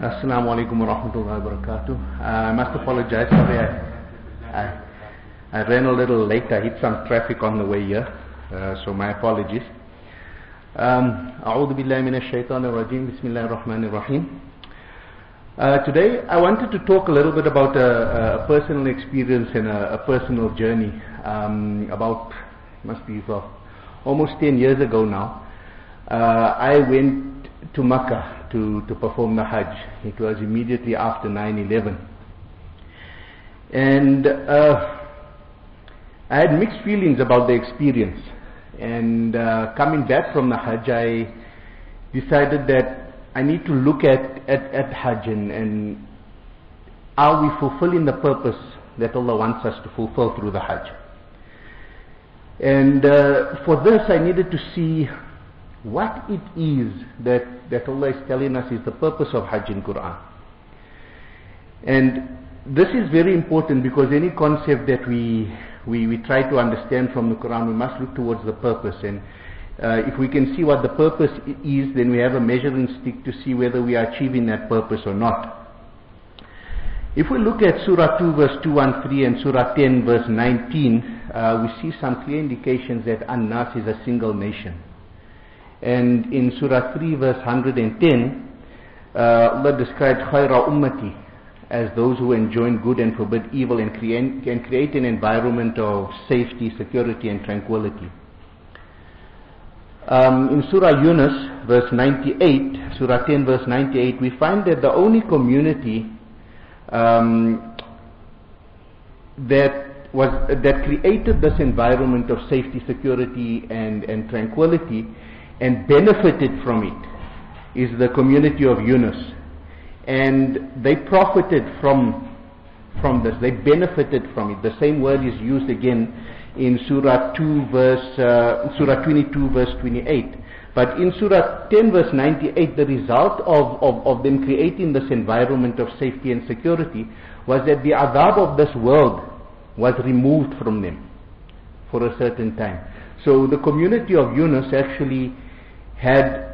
Assalamu alaikum wa rahmatullahi wa barakatuh. I must apologize. Sorry, I ran a little late. I hit some traffic on the way here, so my apologies. A'udhu billahi minash shaitanir rajim. Bismillahir rahmanir rahim. Today I wanted to talk a little bit about a personal experience and a personal journey. Must be almost 10 years ago now. I went to Makkah to perform the Hajj. It was immediately after 9/11, and I had mixed feelings about the experience. And coming back from the Hajj, I decided that I need to look at Hajj and are we fulfilling the purpose that Allah wants us to fulfill through the Hajj. And for this I needed to see what it is that Allah is telling us is the purpose of Hajj in Quran. And this is very important, because any concept that we try to understand from the Quran, we must look towards the purpose. And if we can see what the purpose is, then we have a measuring stick to see whether we are achieving that purpose or not. If we look at Surah 2 verse 213 and Surah 10 verse 19, we see some clear indications that An-Nas is a single nation. And in Surah 3 verse 110, Allah describes Khayra Ummati as those who enjoin good and forbid evil and can create an environment of safety, security and tranquility. In Surah Yunus verse 98, Surah 10 verse 98, we find that the only community that created this environment of safety, security and tranquility and benefited from it is the community of Yunus. And they profited from this, they benefited from it. The same word is used again in Surah 22 verse 28. But in Surah 10 verse 98, the result of them creating this environment of safety and security was that the adhab of this world was removed from them for a certain time. So the community of Yunus actually had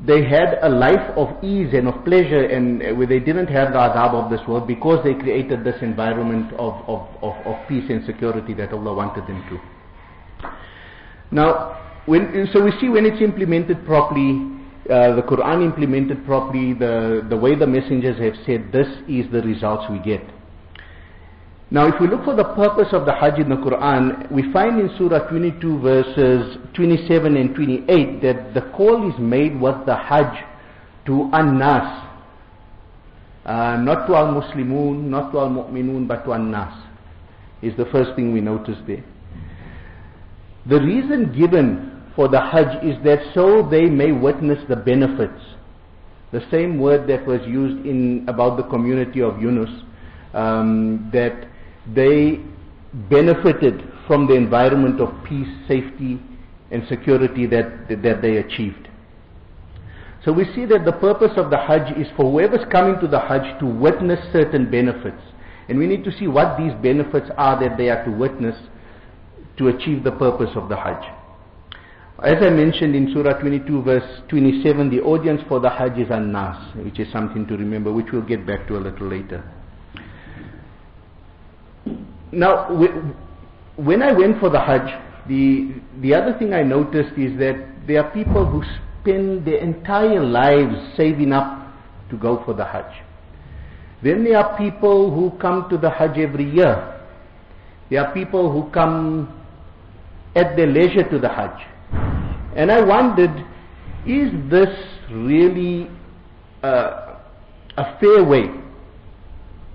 they had a life of ease and of pleasure, and where they didn't have the adhab of this world, because they created this environment of peace and security that Allah wanted them to. Now, so we see when it's implemented properly, the Quran implemented properly, the way the messengers have said, this is the results we get. Now, if we look for the purpose of the Hajj in the Quran, we find in Surah 22 verses 27 and 28 that the call is made with the Hajj to An-Nas, not to Al-Muslimun, not to Al-Mu'minun, but to An-Nas, is the first thing we notice there. The reason given for the Hajj is that so they may witness the benefits. The same word that was used about the community of Yunus, that they benefited from the environment of peace, safety and security that they achieved. So we see that the purpose of the Hajj is for whoever's coming to the Hajj to witness certain benefits. And we need to see what these benefits are that they are to witness to achieve the purpose of the Hajj. As I mentioned in Surah 22 verse 27, the audience for the Hajj is An-Nas, which is something to remember, which we'll get back to a little later. Now, when I went for the Hajj, the other thing I noticed is that there are people who spend their entire lives saving up to go for the Hajj. Then there are people who come to the Hajj every year. There are people who come at their leisure to the Hajj. And I wondered, is this really a fair way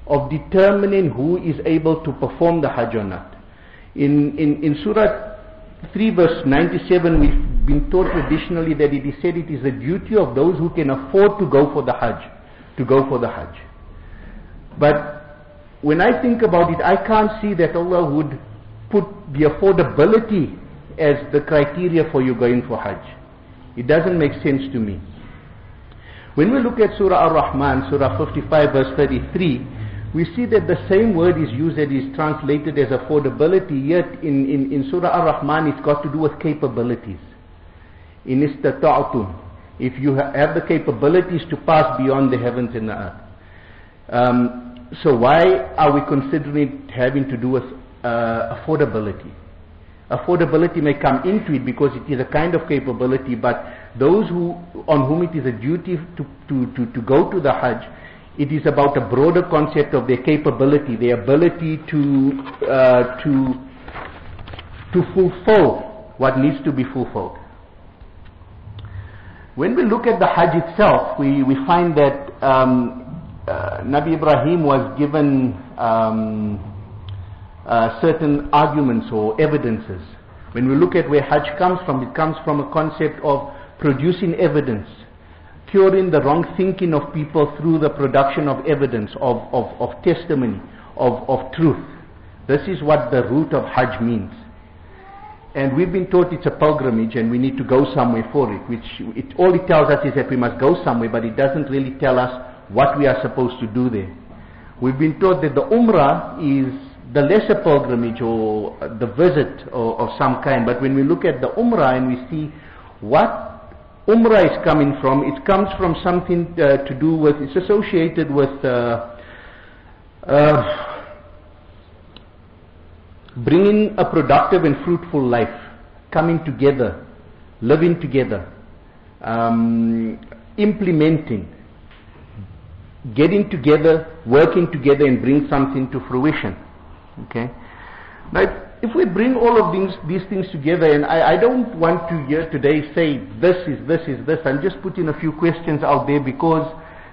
of determining who is able to perform the Hajj or not? In Surah 3 verse 97, we've been taught traditionally that it is said it is the duty of those who can afford to go for the Hajj, to go for the Hajj. But when I think about it, I can't see that Allah would put the affordability as the criteria for you going for Hajj. It doesn't make sense to me. When we look at Surah Ar-Rahman, Surah 55 verse 33, we see that the same word is used that is translated as affordability, yet in Surah Ar-Rahman it's got to do with capabilities. In istata'tum, if you have the capabilities to pass beyond the heavens and the earth. So why are we considering it having to do with affordability? Affordability may come into it because it is a kind of capability, but those on whom it is a duty to go to the Hajj, it is about a broader concept of their capability, their ability to fulfill what needs to be fulfilled. When we look at the Hajj itself, we find that Nabi Ibrahim was given certain arguments or evidences. When we look at where Hajj comes from, it comes from a concept of producing evidence, curing the wrong thinking of people through the production of evidence, of testimony, of truth. This is what the root of Hajj means. And we've been taught it's a pilgrimage and we need to go somewhere for it, which all it tells us is that we must go somewhere, but it doesn't really tell us what we are supposed to do there. We've been taught that the Umrah is the lesser pilgrimage or the visit of some kind, but when we look at the Umrah and we see what Umrah is coming from, it comes from something to do with, it's associated with bringing a productive and fruitful life, coming together, living together, implementing, getting together, working together and bring something to fruition. Okay. Now if we bring all of these things together, and I don't want to here today say this is this, I'm just putting a few questions out there because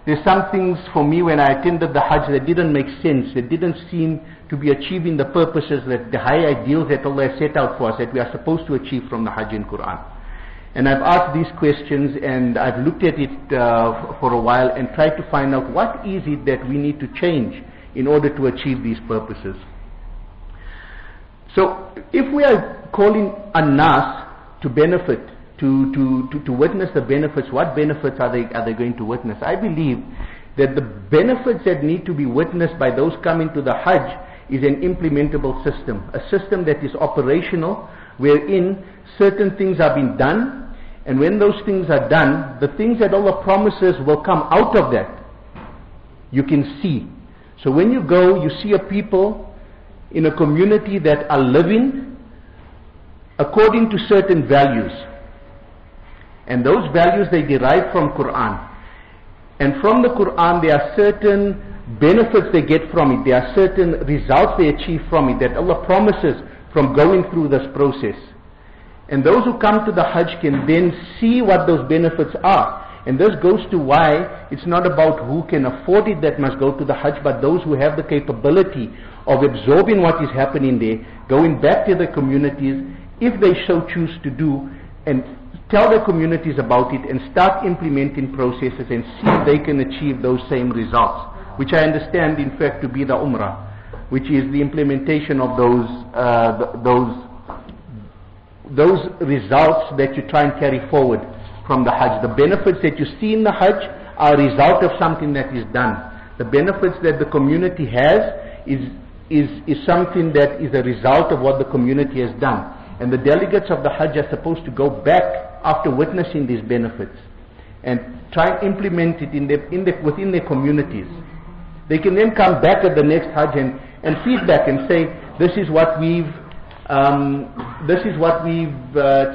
there's some things for me when I attended the Hajj that didn't make sense, that didn't seem to be achieving the purposes, that the high ideals that Allah has set out for us, that we are supposed to achieve from the Hajj and Quran. And I've asked these questions and I've looked at it for a while and tried to find out what is it that we need to change in order to achieve these purposes. So if we are calling an-nas to benefit, to witness the benefits, what benefits are they going to witness? I believe that the benefits that need to be witnessed by those coming to the Hajj is an implementable system, a system that is operational, wherein certain things are being done, and when those things are done, the things that Allah promises will come out of that, you can see. So when you go, you see a people in a community that are living according to certain values, and those values they derive from Quran, and from the Quran there are certain benefits they get from it, there are certain results they achieve from it that Allah promises from going through this process. And those who come to the Hajj can then see what those benefits are. And this goes to why it's not about who can afford it that must go to the Hajj, but those who have the capability of absorbing what is happening there, going back to their communities, if they so choose to do, and tell their communities about it and start implementing processes and see if they can achieve those same results, which I understand in fact to be the Umrah, which is the implementation of those results that you try and carry forward from the Hajj. The benefits that you see in the Hajj are a result of something that is done. The benefits that the community has is something that is a result of what the community has done. And the delegates of the Hajj are supposed to go back after witnessing these benefits and try and implement it within their communities. They can then come back at the next Hajj and feedback and say, this is what we've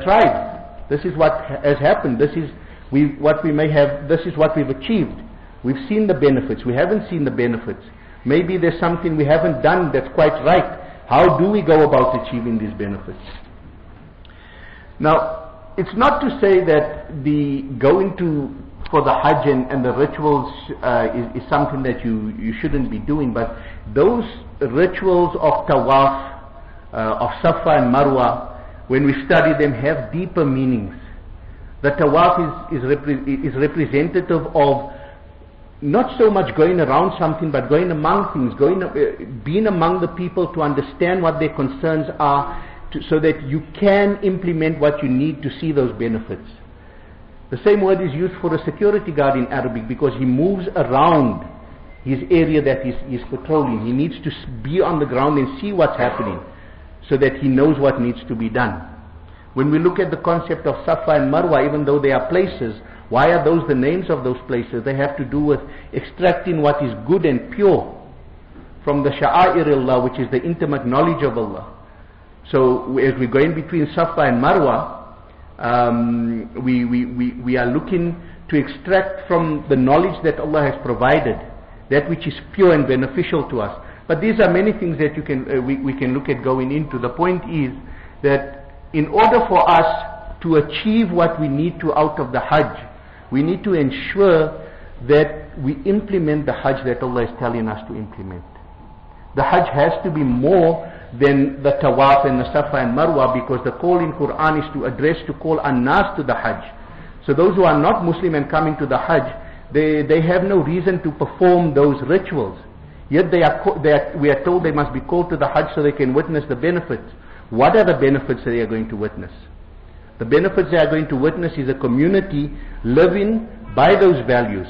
tried. This is what has happened. This is what we've achieved. We've seen the benefits. We haven't seen the benefits. Maybe there's something we haven't done that's quite right. How do we go about achieving these benefits? Now, it's not to say that the going for the Hajj and the rituals is something that you shouldn't be doing, but those rituals of Tawaf, of Safa and Marwa, when we study them, have deeper meanings. The Tawaf is representative of not so much going around something, but going among things, being among the people to understand what their concerns are, so that you can implement what you need to see those benefits. The same word is used for a security guard in Arabic, because he moves around his area that he's patrolling. He needs to be on the ground and see what's happening, so that he knows what needs to be done. When we look at the concept of Safa and Marwa, even though they are places, Why are those the names of those places? They have to do with extracting what is good and pure from the Sha'air Allah, which is the intimate knowledge of Allah. So as we're going between Safa and Marwa, we are looking to extract from the knowledge that Allah has provided that which is pure and beneficial to us. But these are many things that you can we can look at going into. The point is that in order for us to achieve what we need to out of the Hajj, we need to ensure that we implement the Hajj that Allah is telling us to implement. The Hajj has to be more than the Tawaf and the Safa and Marwa, because the call in Quran is to address, to call An-Nas to the Hajj. So those who are not Muslim and coming to the Hajj, they have no reason to perform those rituals. Yet we are told they must be called to the Hajj so they can witness the benefits. What are the benefits that they are going to witness? The benefits they are going to witness is a community living by those values.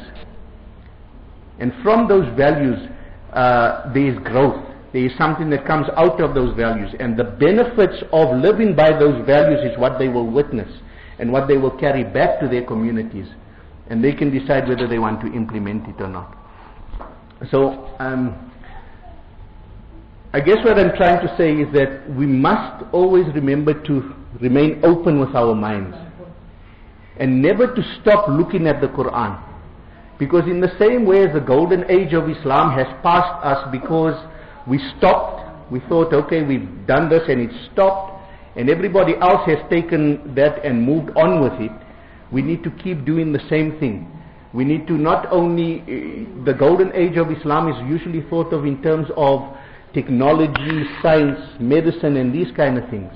And from those values, there is growth. There is something that comes out of those values. And the benefits of living by those values is what they will witness and what they will carry back to their communities. And they can decide whether they want to implement it or not. So, I guess what I'm trying to say is that we must always remember to remain open with our minds and never to stop looking at the Quran. Because in the same way as the golden age of Islam has passed us because we stopped, we thought, okay, we've done this and it stopped, and everybody else has taken that and moved on with it, we need to keep doing the same thing. We need to not only, the golden age of Islam is usually thought of in terms of technology, science, medicine and these kind of things.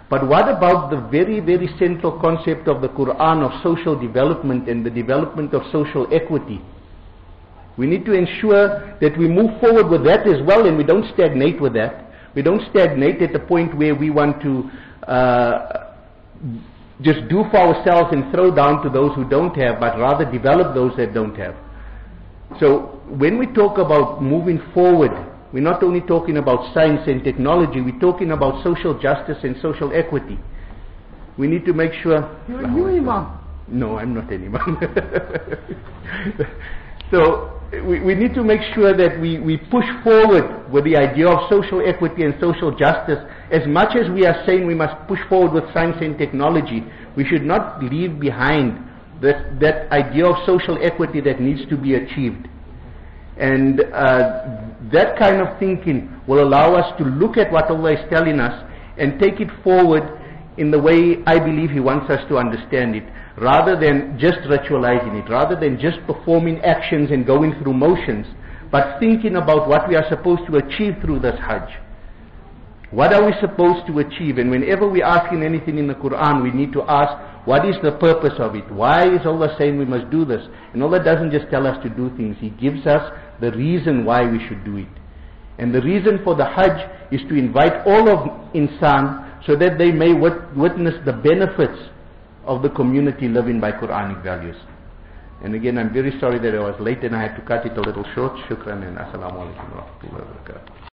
But what about the very, very central concept of the Quran of social development and the development of social equity? We need to ensure that we move forward with that as well, and we don't stagnate with that. We don't stagnate at the point where we want to just do for ourselves and throw down to those who don't have, but rather develop those that don't have. So when we talk about moving forward, we're not only talking about science and technology, we're talking about social justice and social equity. We need to make sure... You're a new Imam. No, I'm not an Imam. So we need to make sure that we push forward with the idea of social equity and social justice. As much as we are saying we must push forward with science and technology, we should not leave behind that idea of social equity that needs to be achieved. And that kind of thinking will allow us to look at what Allah is telling us and take it forward in the way I believe He wants us to understand it, rather than just ritualizing it, rather than just performing actions and going through motions, but thinking about what we are supposed to achieve through this Hajj. What are we supposed to achieve? And whenever we are asking anything in the Quran, we need to ask, what is the purpose of it? Why is Allah saying we must do this? And Allah doesn't just tell us to do things, He gives us the reason why we should do it. And the reason for the Hajj is to invite all of Insan so that they may witness the benefits of the community living by Quranic values. And again, I'm very sorry that I was late and I had to cut it a little short. Shukran and assalamu alaikum wa rahmatullahi wa barakatuh.